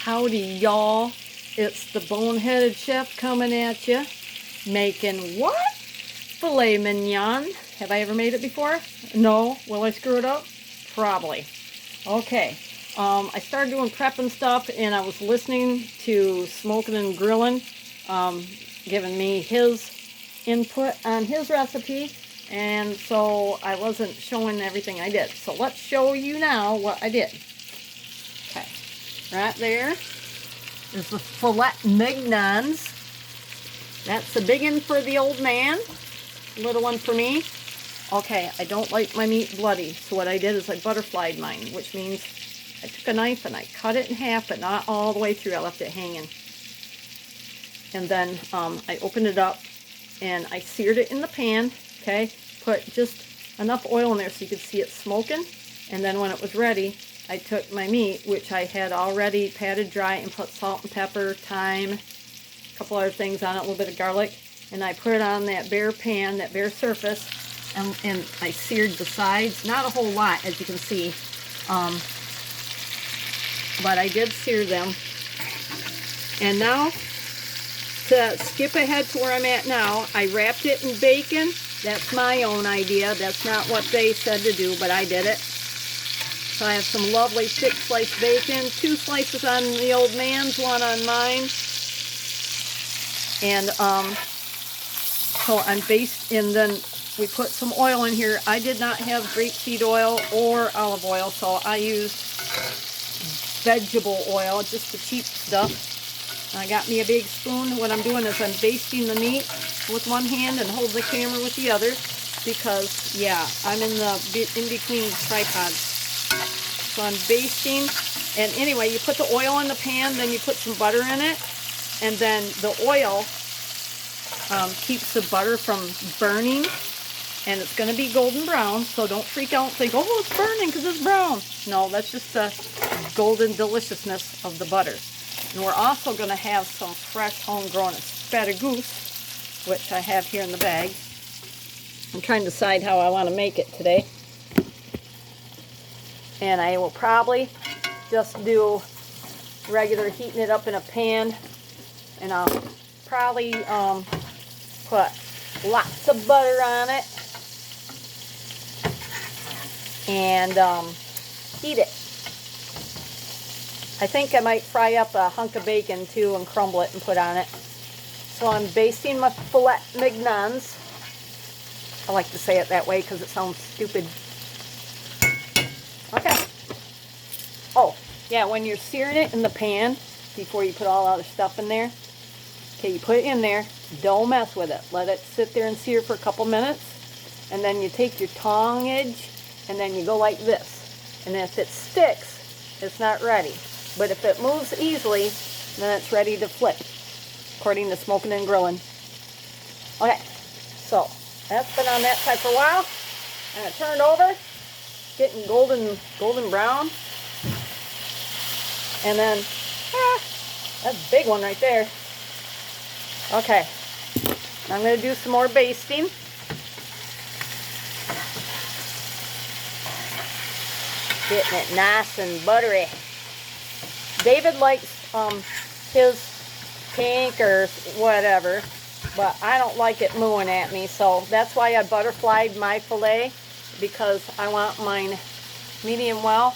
Howdy, y'all. It's the Boneheaded Chef coming at you. Making what? Filet Mignon. Have I ever made it before? No. Will I screw it up? Probably. Okay. I started doing prep and stuff, and I was listening to Smokin Grillin, giving me his input on his recipe, and so I wasn't showing everything I did. So let's show you now what I did. Okay. Right there is the Filet Mignons. That's the big one for the old man, little one for me. Okay, I don't like my meat bloody, so what I did is I butterflied mine, which means I took a knife and I cut it in half, but not all the way through. I left it hanging. And then I opened it up and I seared it in the pan, okay? Put just enough oil in there so you could see it smoking. And then when it was ready, I took my meat, which I had already patted dry, and put salt and pepper, thyme, a couple other things on it, a little bit of garlic, and I put it on that bare pan, that bare surface, and I seared the sides. Not a whole lot, as you can see, but I did sear them. And now, to skip ahead to where I'm at now, I wrapped it in bacon. That's my own idea. That's not what they said to do, but I did it. So I have some lovely thick sliced bacon, 2 slices on the old man's, 1 on mine. And so I'm and then we put some oil in here. I did not have grapeseed oil or olive oil, so I used vegetable oil, just the cheap stuff. I got me a big spoon. What I'm doing is I'm basting the meat with one hand and hold the camera with the other, because yeah, I'm in between tripods. So I'm basting, and anyway, you put the oil in the pan, then you put some butter in it, and then the oil keeps the butter from burning, and it's going to be golden brown, so don't freak out and think, oh, it's burning because it's brown. No, that's just the golden deliciousness of the butter. And we're also going to have some fresh homegrown asparagus, which I have here in the bag. I'm trying to decide how I want to make it today. And I will probably just do regular heating it up in a pan. And I'll probably put lots of butter on it. And eat it. I think I might fry up a hunk of bacon too and crumble it and put on it. So I'm basting my Filet Mignons. I like to say it that way because it sounds stupid. Okay. Oh, yeah, when you're searing it in the pan, before you put all other stuff in there, okay, you put it in there, don't mess with it. Let it sit there and sear for a couple minutes, and then you take your tongue edge, and then you go like this. And if it sticks, it's not ready. But if it moves easily, then it's ready to flip, according to Smokin Grillin. Okay, so that's been on that side for a while. I'm going to turn it over. Getting golden brown. And then, that's a big one right there. Okay, I'm going to do some more basting. Getting it nice and buttery. David likes his pink or whatever, but I don't like it mooing at me, so that's why I butterflied my filet, because I want mine medium well,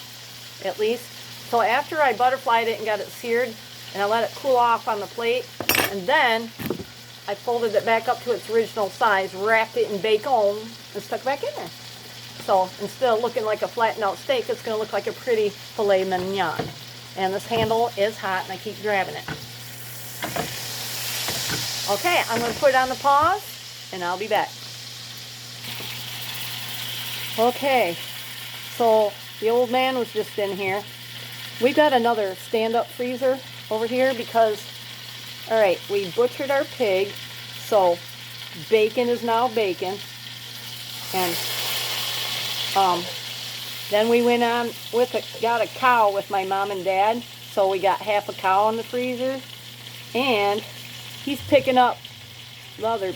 at least. So after I butterflied it and got it seared, and I let it cool off on the plate, and then I folded it back up to its original size, wrapped it in bacon, and stuck it back in there. So instead of looking like a flattened out steak, it's going to look like a pretty filet mignon. And this handle is hot, and I keep grabbing it. Okay, I'm going to put it on the pause, and I'll be back. Okay, so the old man was just in here. We've got another stand-up freezer over here because, all right, we butchered our pig, so bacon is now bacon. And then we went on got a cow with my mom and dad, so we got half a cow in the freezer. And he's picking up the other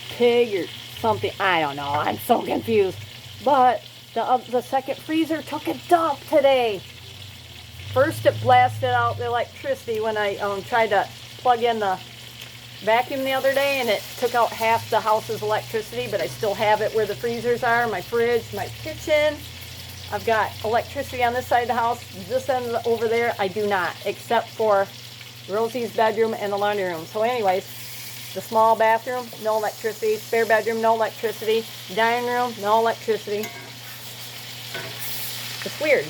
pig or something. I don't know. I'm so confused. But the second freezer took a dump today. First it blasted out the electricity when I tried to plug in the vacuum the other day, and it took out half the house's electricity, but I still have it where the freezers are, my fridge, my kitchen. I've got electricity on this side of the house. This end over there, I do not, except for Rosie's bedroom and the laundry room. So anyways, the small bathroom, no electricity. Spare bedroom, no electricity. Dining room, no electricity. It's weird,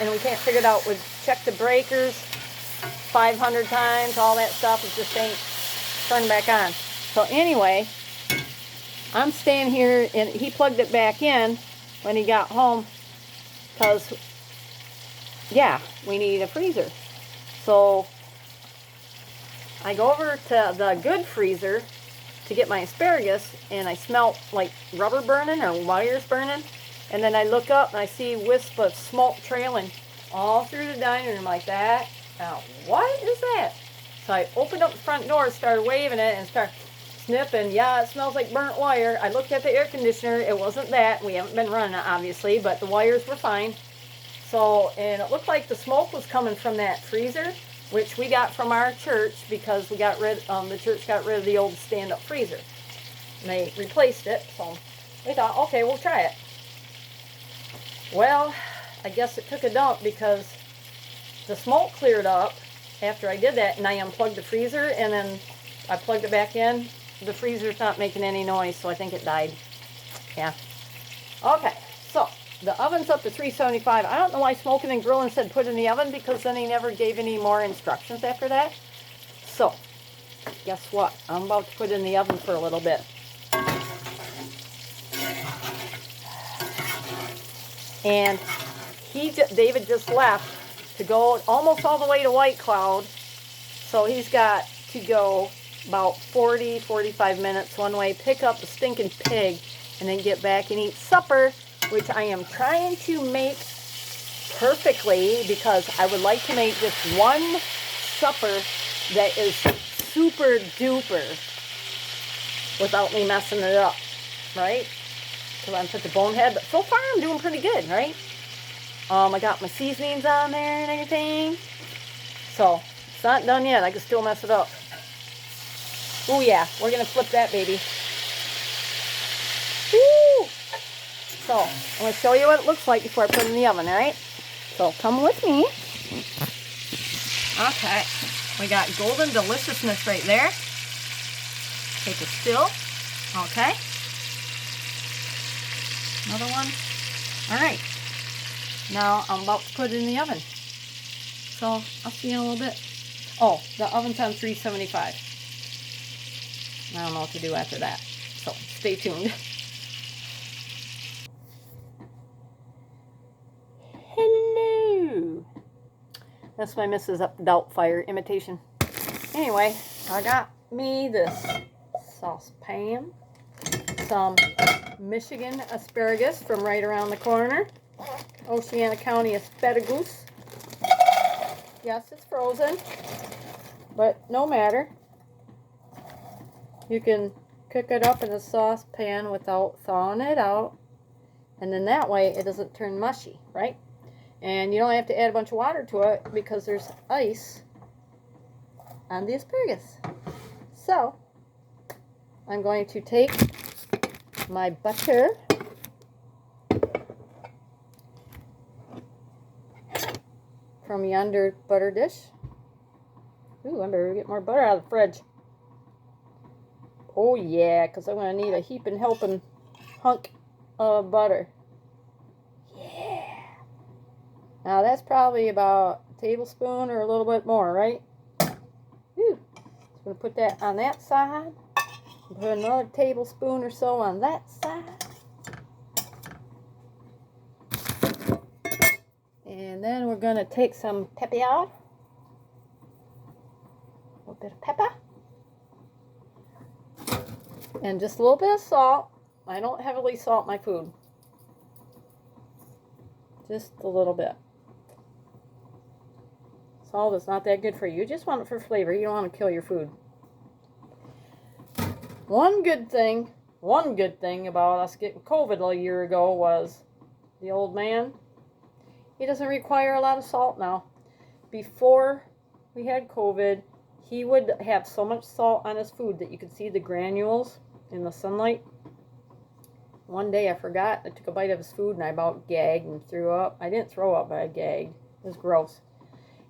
and we can't figure it out. We've checked the breakers 500 times, all that stuff. It just ain't turned back on. So anyway, I'm staying here, and he plugged it back in when he got home because, yeah, we need a freezer. So I go over to the good freezer to get my asparagus, and I smell like rubber burning or wires burning. And then I look up and I see wisp of smoke trailing all through the dining room like that. Now, what is that? So I opened up the front door, started waving it, and started sniffing. Yeah, it smells like burnt wire. I looked at the air conditioner. It wasn't that. We haven't been running it, obviously, but the wires were fine. So, and it looked like the smoke was coming from that freezer, which we got from our church because we got rid, the church got rid of the old stand-up freezer. And they replaced it, so we thought, okay, we'll try it. Well, I guess it took a dump because the smoke cleared up after I did that, and I unplugged the freezer, and then I plugged it back in. The freezer's not making any noise, so I think it died. Yeah. Okay, so the oven's up to 375. I don't know why Smokin Grillin said put in the oven, because then he never gave any more instructions after that. So, guess what? I'm about to put it in the oven for a little bit. And David just left to go almost all the way to White Cloud. So he's got to go about 45 minutes one way, pick up the stinking pig, and then get back and eat supper, which I am trying to make perfectly because I would like to make just one supper that is super duper without me messing it up, right? Because I'm such a bonehead, but so far I'm doing pretty good, right? I got my seasonings on there and everything. So, it's not done yet. I can still mess it up. Oh yeah, we're going to flip that baby. Woo! So, I'm going to show you what it looks like before I put it in the oven, alright? So, come with me. Okay. We got golden deliciousness right there. Take a still. Okay. Another one. Alright. Now I'm about to put it in the oven. So I'll see you in a little bit. Oh, the oven's on 375. I don't know what to do after that. So stay tuned. Hello. That's my Mrs. Doubtfire imitation. Anyway, I got me this saucepan. Some Michigan asparagus from right around the corner. Oceana County Asparagus. Yes, it's frozen, but no matter. You can cook it up in a saucepan without thawing it out, and then that way it doesn't turn mushy, right? And you don't have to add a bunch of water to it because there's ice on the asparagus. So, I'm going to take my butter from yonder butter dish. Ooh, I better get more butter out of the fridge. Oh yeah, because I'm going to need a heaping helping hunk of butter. Yeah. Now that's probably about a tablespoon or a little bit more, right? Ooh. So I'm going to put that on that side. Put another tablespoon or so on that side. And then we're going to take some pepper out. A little bit of pepper. And just a little bit of salt. I don't heavily salt my food. Just a little bit. Salt is not that good for you. You just want it for flavor. You don't want to kill your food. One good thing about us getting COVID a year ago was the old man. He doesn't require a lot of salt now. before we had COVID, he would have so much salt on his food that you could see the granules in the sunlight. One day I forgot. I took a bite of his food and I about gagged and threw up. I didn't throw up, but I gagged. It was gross.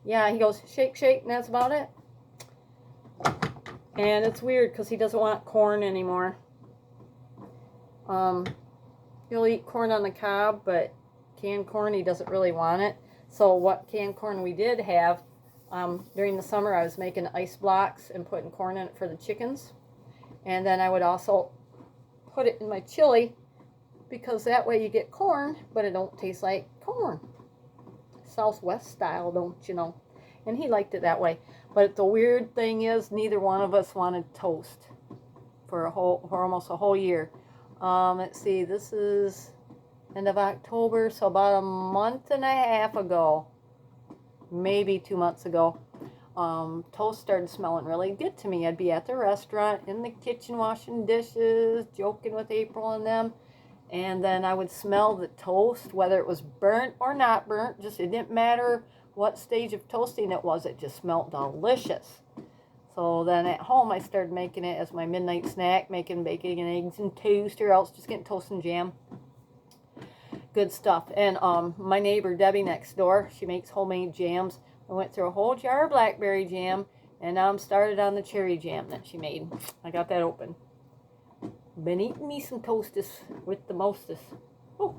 Yeah, he goes, shake, shake, and that's about it. And it's weird because he doesn't want corn anymore. He'll eat corn on the cob, but canned corn, he doesn't really want it. So what canned corn we did have, during the summer, I was making ice blocks and putting corn in it for the chickens. And then I would also put it in my chili, because that way you get corn, but it don't taste like corn. Southwest style, don't you know? And he liked it that way. But the weird thing is, neither one of us wanted toast for almost a whole year. Let's see, this is end of October, so about a month and a half ago, maybe 2 months ago, toast started smelling really good to me. I'd be at the restaurant, in the kitchen washing dishes, joking with April and them, and then I would smell the toast, whether it was burnt or not burnt, just it didn't matter what stage of toasting it was, it just smelled delicious. So then at home I started making it as my midnight snack, making bacon and eggs and toast, or else just getting toast and jam. Good stuff. And my neighbor Debbie next door, she makes homemade jams. I went through a whole jar of blackberry jam, and now I'm started on the cherry jam that she made. I got that open. Been eating me some toasties with the mostest. Oh,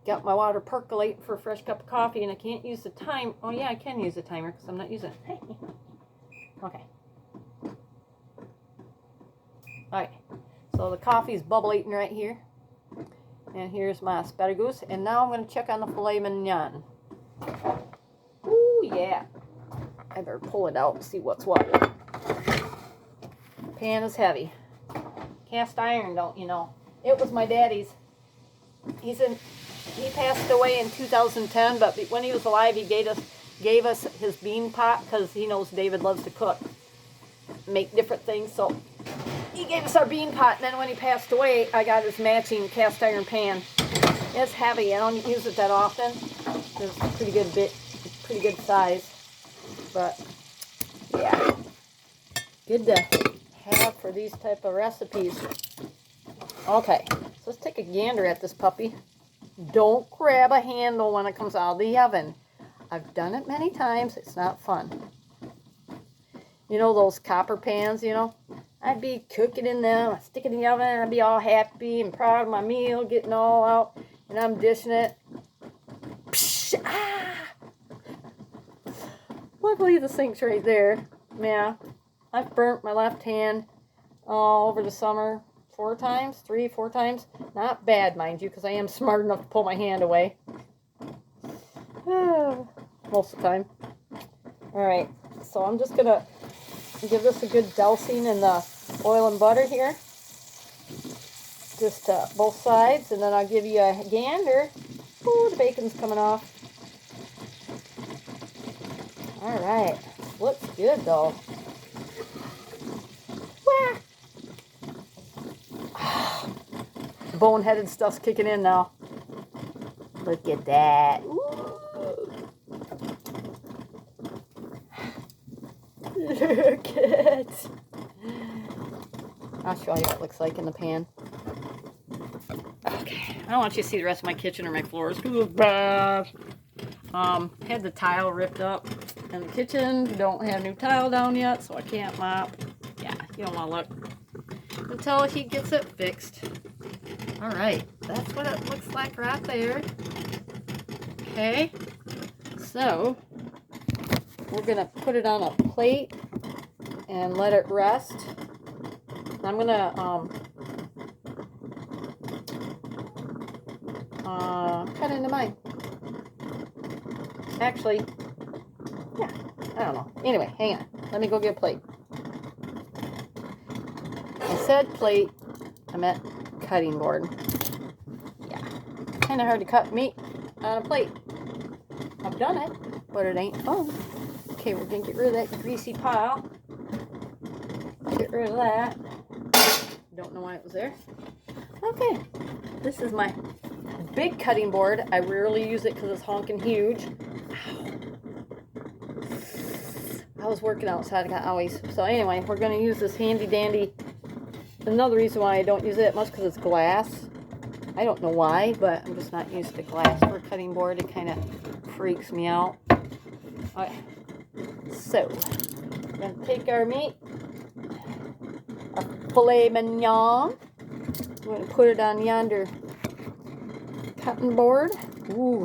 got my water percolating for a fresh cup of coffee, and I can't use the time. Oh yeah, I can use the timer because I'm not using it. Okay. Alright, so the coffee's bubbling right here. And here's my asparagus. And now I'm going to check on the filet mignon. Ooh, yeah. I better pull it out and see what's what. Pan is heavy. Cast iron, don't you know. It was my daddy's. He passed away in 2010, but when he was alive, he gave us his bean pot because he knows David loves to cook, make different things. So he gave us our bean pot, and then when he passed away, I got his matching cast iron pan. It's heavy. I don't use it that often. It's pretty good size. But yeah, good to have for these type of recipes. Okay, so let's take a gander at this puppy. Don't grab a handle when it comes out of the oven. I've done it many times. It's not fun. You know those copper pans, you know? I'd be cooking in them. I'd stick it in the oven. I'd be all happy and proud of my meal, getting all out. And I'm dishing it. Psh, ah! Luckily the sink's right there. Yeah. I've burnt my left hand all over the summer 4 times. Not bad, mind you, because I am smart enough to pull my hand away. Most of the time. Alright, so I'm just going to give this a good dousing in the oil and butter here. Just both sides, and then I'll give you a gander. Ooh, the bacon's coming off. Alright, looks good though. Wah! The boneheaded stuff's kicking in now. Look at that. Ooh. Look at it. I'll show you what it looks like in the pan. Okay, I don't want you to see the rest of my kitchen or my floors. Ooh, bad. Had the tile ripped up in the kitchen. Don't have new tile down yet, so I can't mop. Yeah, you don't want to look until he gets it fixed. Alright, that's what it looks like right there. Okay, so we're going to put it on a plate and let it rest. I'm going to cut into mine. Actually, yeah, I don't know. Anyway, hang on. Let me go get a plate. I said plate, I meant cutting board. Yeah, kind of hard to cut meat on a plate. I've done it, but it ain't fun. Okay, we're going to get rid of that greasy pile. Get rid of that. Don't know why it was there. Okay, this is my big cutting board. I rarely use it because it's honking huge. Ow. was working outside, I got always. So anyway, we're going to use this handy dandy. Another reason why I don't use it much because it's glass. I don't know why, but I'm just not used to glass for a cutting board. It kind of freaks me out. Okay, so we're going to take our meat, our filet mignon. We're going to put it on yonder cutting board. Ooh,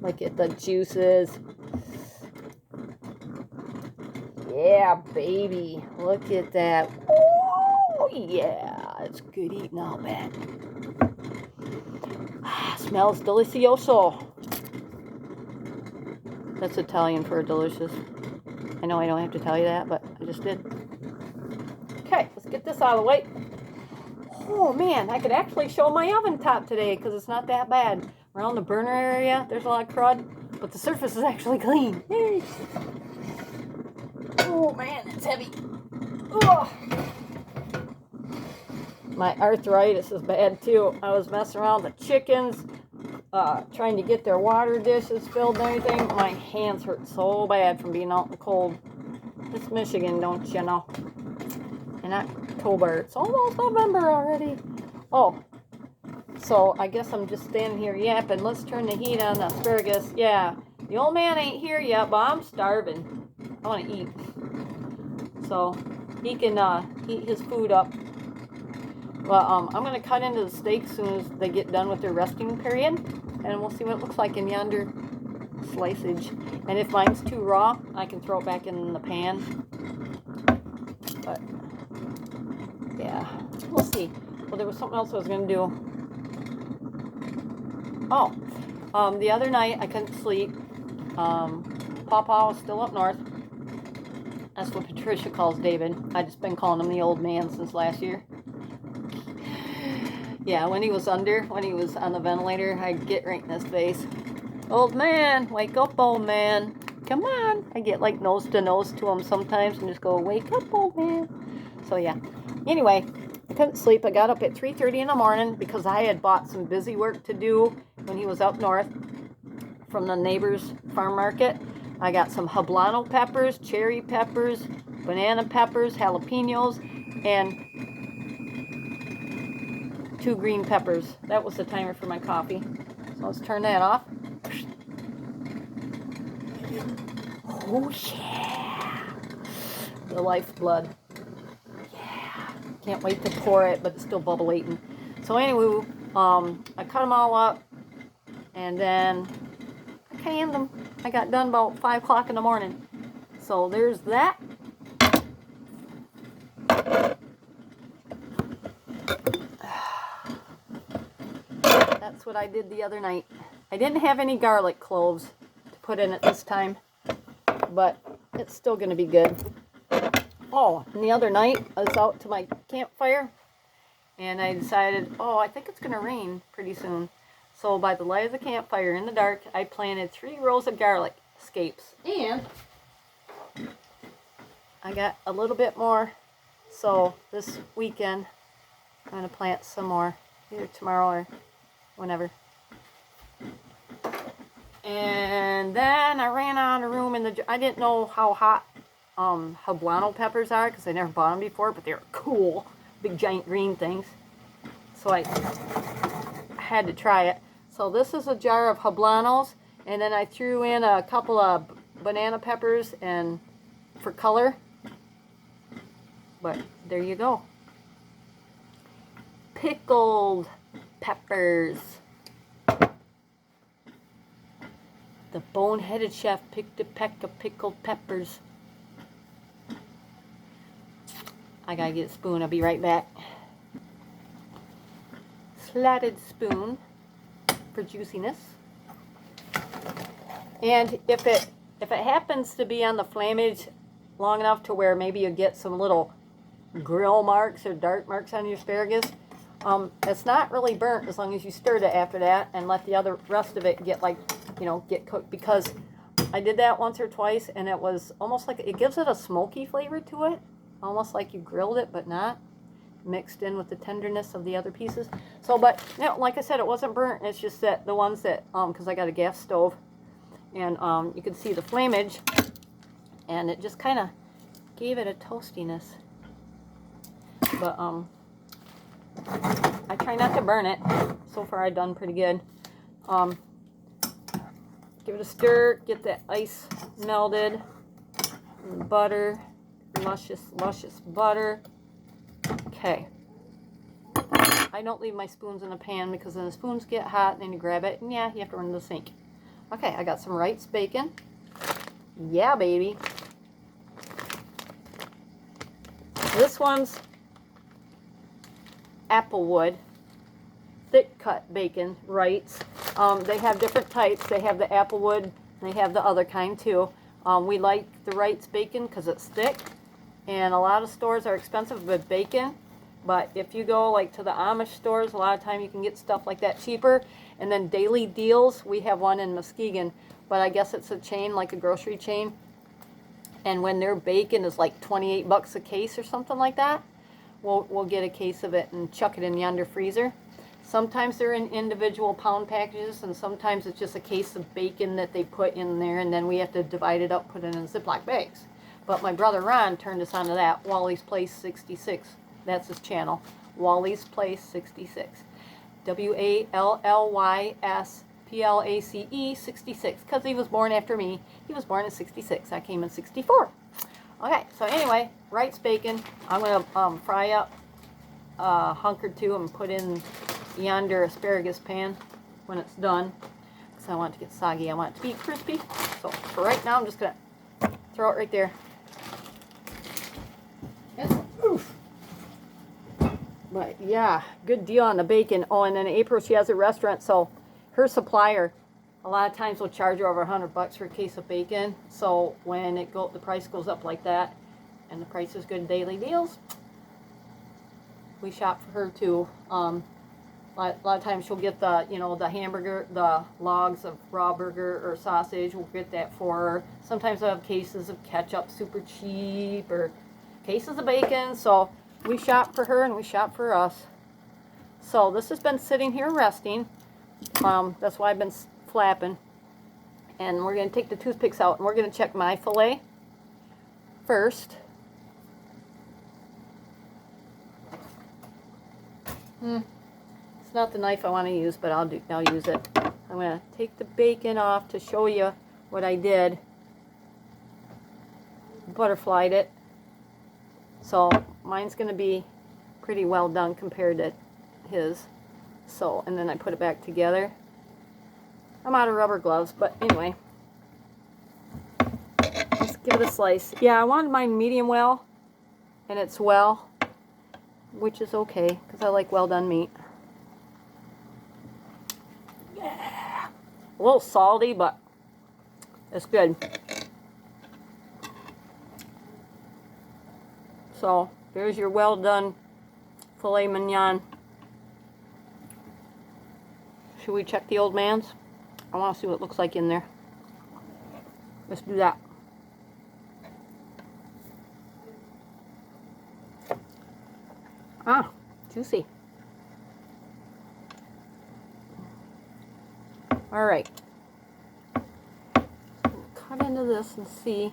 look at the juices. Yeah, baby. Look at that. Oh, yeah. It's good eating, I'll bet. Smells delicioso. That's Italian for delicious. I know I don't have to tell you that, but I just did. Okay, let's get this out of the way. Oh, man. I could actually show my oven top today because it's not that bad. Around the burner area, there's a lot of crud, but the surface is actually clean. Yay. Oh man, it's heavy. Ugh. My arthritis is bad too. I was messing around with the chickens, trying to get their water dishes filled and everything. My hands hurt so bad from being out in the cold. It's Michigan, don't you know? In October. It's almost November already. Oh, so I guess I'm just standing here yapping. Let's turn the heat on the asparagus. Yeah, the old man ain't here yet, but I'm starving. I want to eat. So he can heat his food up. Well, I'm going to cut into the steak as soon as they get done with their resting period. And we'll see what it looks like in yonder slicage. And if mine's too raw, I can throw it back in the pan. But, yeah, we'll see. Well, there was something else I was going to do. Oh, the other night I couldn't sleep. Papa was still up north. That's what Patricia calls David. I just been calling him the old man since last year. Yeah, when he was on the ventilator, I'd get right in his face. Old man, wake up, old man. Come on. I get like nose to nose to him sometimes and just go, wake up, old man. So yeah. Anyway, I couldn't sleep. I got up at 3:30 in the morning because I had bought some busy work to do when he was up north from the neighbor's farm market. I got some habanero peppers, cherry peppers, banana peppers, jalapenos, and 2 green peppers. That was the timer for my coffee. So let's turn that off. Oh yeah! The lifeblood. Yeah. Can't wait to pour it, but it's still bubbling. So anyway, I cut them all up, and then I canned them. I got done about 5 o'clock in the morning. So there's that. That's what I did the other night. I didn't have any garlic cloves to put in it this time, but it's still going to be good. Oh, and the other night I was out to my campfire, and I decided, oh, I think it's going to rain pretty soon. So by the light of the campfire in the dark, I planted 3 rows of garlic scapes. And I got a little bit more. So this weekend, I'm going to plant some more. Either tomorrow or whenever. And then I ran out of room in the... I didn't know how hot habanero peppers are because I never bought them before, but they were cool. Big giant green things. So I had to try it. So this is a jar of hablanos, and then I threw in a couple of banana peppers and for color. But there you go. Pickled peppers. The Boneheaded chef picked a peck of pickled peppers. I gotta get a spoon. I'll be right back. Slatted spoon for juiciness. And if it happens to be on the flammage long enough to where maybe you get some little grill marks or dark marks on your asparagus, it's not really burnt as long as you stirred it after that and let the rest of it get get cooked, because I did that once or twice and it was almost like it gives it a smoky flavor to it, almost like you grilled it but not, mixed in with the tenderness of the other pieces. So, but you know, like I said, it wasn't burnt. It's just that the ones that because I got a gas stove and you can see the flamage and it just kind of gave it a toastiness. But I try not to burn it. So far I've done pretty good. Give it a stir, get that ice melted, and butter, luscious butter. Okay. I don't leave my spoons in the pan because then the spoons get hot and then you grab it and yeah, you have to run to the sink. Okay, I got some Wright's bacon. Yeah, baby. This one's Applewood, thick cut bacon, Wright's. They have different types. They have the Applewood, and they have the other kind too. We like the Wright's bacon because it's thick, and a lot of stores are expensive with bacon. But if you go like to the Amish stores, a lot of time you can get stuff like that cheaper. And then Daily Deals, we have one in Muskegon, but I guess it's a chain, like a grocery chain. And when their bacon is like 28 bucks a case or something like that, we'll get a case of it and chuck it in yonder freezer. Sometimes they're in individual pound packages, and sometimes it's just a case of bacon that they put in there, and then we have to divide it up, put it in Ziploc bags. But my brother Ron turned us onto that, Wally's Place 66. That's his channel, Wally's Place 66. WALLYSPLACE 66, because he was born after me. He was born in 66. I came in 64. Okay, so anyway, Wright's bacon. I'm going to fry up a hunk or two and put in yonder asparagus pan when it's done, because I want it to get soggy. I want it to be crispy. So for right now, I'm just going to throw it right there. Oof. But yeah, good deal on the bacon. Oh, and then April, she has a restaurant, so her supplier a lot of times will charge her over $100 for a case of bacon. So when the price goes up like that, and the price is good, Daily Deals, we shop for her too. A lot of times she'll get the, the hamburger, the logs of raw burger or sausage. We'll get that for her. Sometimes I have cases of ketchup, super cheap, or cases of bacon. So we shop for her and we shop for us. So this has been sitting here resting. That's why I've been flapping. And we're going to take the toothpicks out and we're going to check my fillet first. It's not the knife I want to use, but I'll use it. I'm going to take the bacon off to show you what I did. Butterflied it. So mine's going to be pretty well done compared to his. So, and then I put it back together. I'm out of rubber gloves, but anyway. Let's give it a slice. Yeah, I wanted mine medium well, and it's well, which is okay, because I like well done meat. Yeah. A little salty, but it's good. So, there's your well done filet mignon. Should we check the old man's? I want to see what it looks like in there. Let's do that. Ah, juicy. All right. Cut into this and see.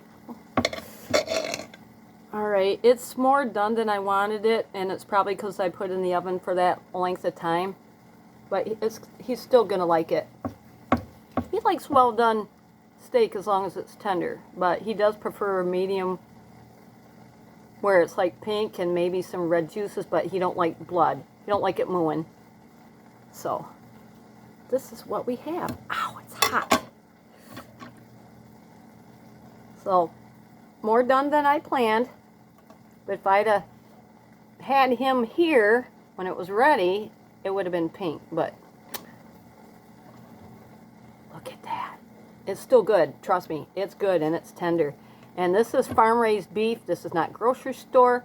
All right, it's more done than I wanted it, and it's probably because I put it in the oven for that length of time. But he's still gonna like it. He likes well done steak as long as it's tender, but he does prefer medium where it's like pink and maybe some red juices, but he don't like blood. He don't like it mooing. So this is what we have. Ow, it's hot. So more done than I planned. But if I'd have had him here when it was ready, it would have been pink. But look at that. It's still good. Trust me, it's good and it's tender. And this is farm-raised beef. This is not grocery store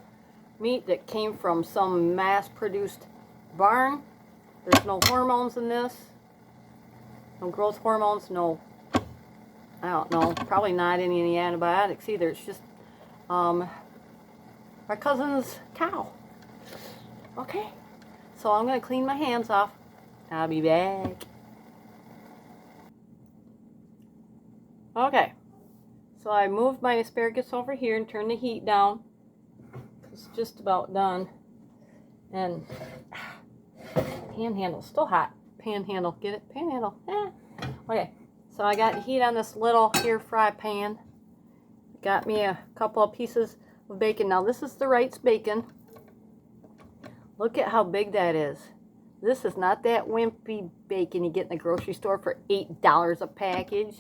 meat that came from some mass-produced barn. There's no hormones in this. No growth hormones. No, I don't know. Probably not any antibiotics either. It's just our cousin's cow. Okay. So I'm going to clean my hands off. I'll be back. Okay. So I moved my asparagus over here and turned the heat down. It's just about done. And panhandle, still hot. Panhandle, get it? Panhandle. Okay, so I got heat on this little air fry pan. Got me a couple of pieces of bacon. Now this is the Wright's bacon. Look at how big that is. This is not that wimpy bacon you get in the grocery store for $8 a package.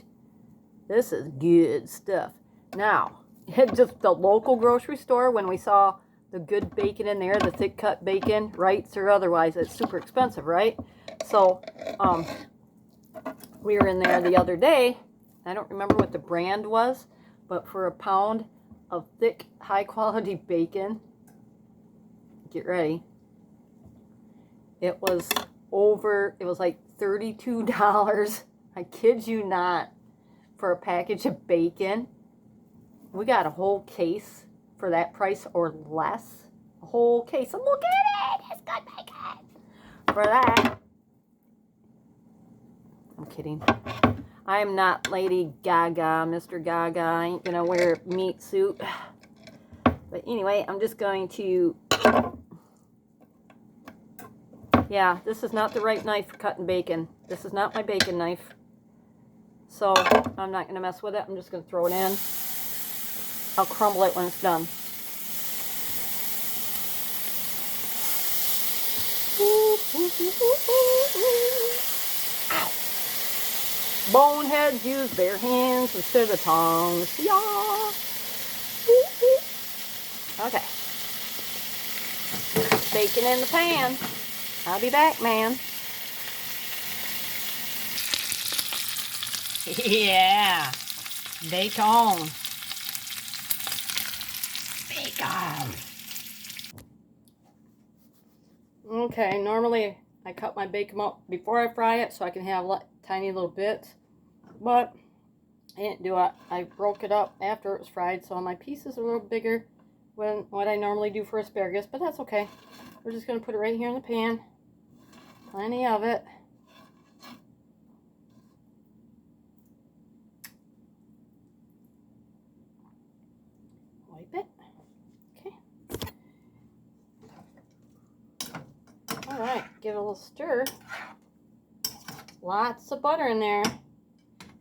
This is good stuff. Now, at just the local grocery store, when we saw the good bacon in there, the thick cut bacon, Wright's or otherwise, it's super expensive, right? So, we were in there the other day. I don't remember what the brand was, but for a pound of thick, high quality bacon, get ready, it was like $32. I kid you not, for a package of bacon. We got a whole case for that price or less. A whole case. And look at it! It's good bacon! For that. I'm kidding. I am not Lady Gaga, Mr. Gaga. I ain't gonna wear a meat suit. But anyway, I'm just going to... Yeah, this is not the right knife for cutting bacon. This is not my bacon knife. So, I'm not going to mess with it. I'm just going to throw it in. I'll crumble it when it's done. Ow. Boneheads use bare hands instead of tongues. Yeah. Okay. Bacon in the pan. I'll be back, man. Yeah. Bacon. Bacon. Okay, normally I cut my bacon up before I fry it so I can have tiny little bits. But I didn't do it. I broke it up after it was fried, so my pieces are a little bigger than what I normally do for asparagus, but that's okay. We're just going to put it right here in the pan. Plenty of it. Wipe it. Okay. Alright, give it a little stir. Lots of butter in there.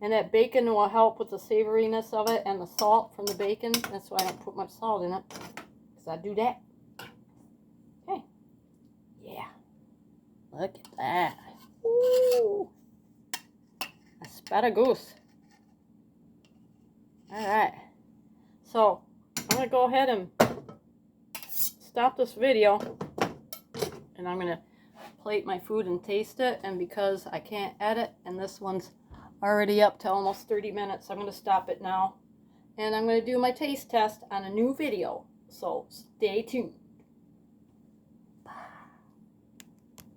And that bacon will help with the savoriness of it and the salt from the bacon. That's why I don't put much salt in it. Because I do that. Okay. Yeah. Look at that. Ooh. Asparagus. Alright. So, I'm going to go ahead and stop this video. And I'm going to plate my food and taste it. And because I can't edit, and this one's already up to almost 30 minutes, I'm going to stop it now. And I'm going to do my taste test on a new video. So, stay tuned.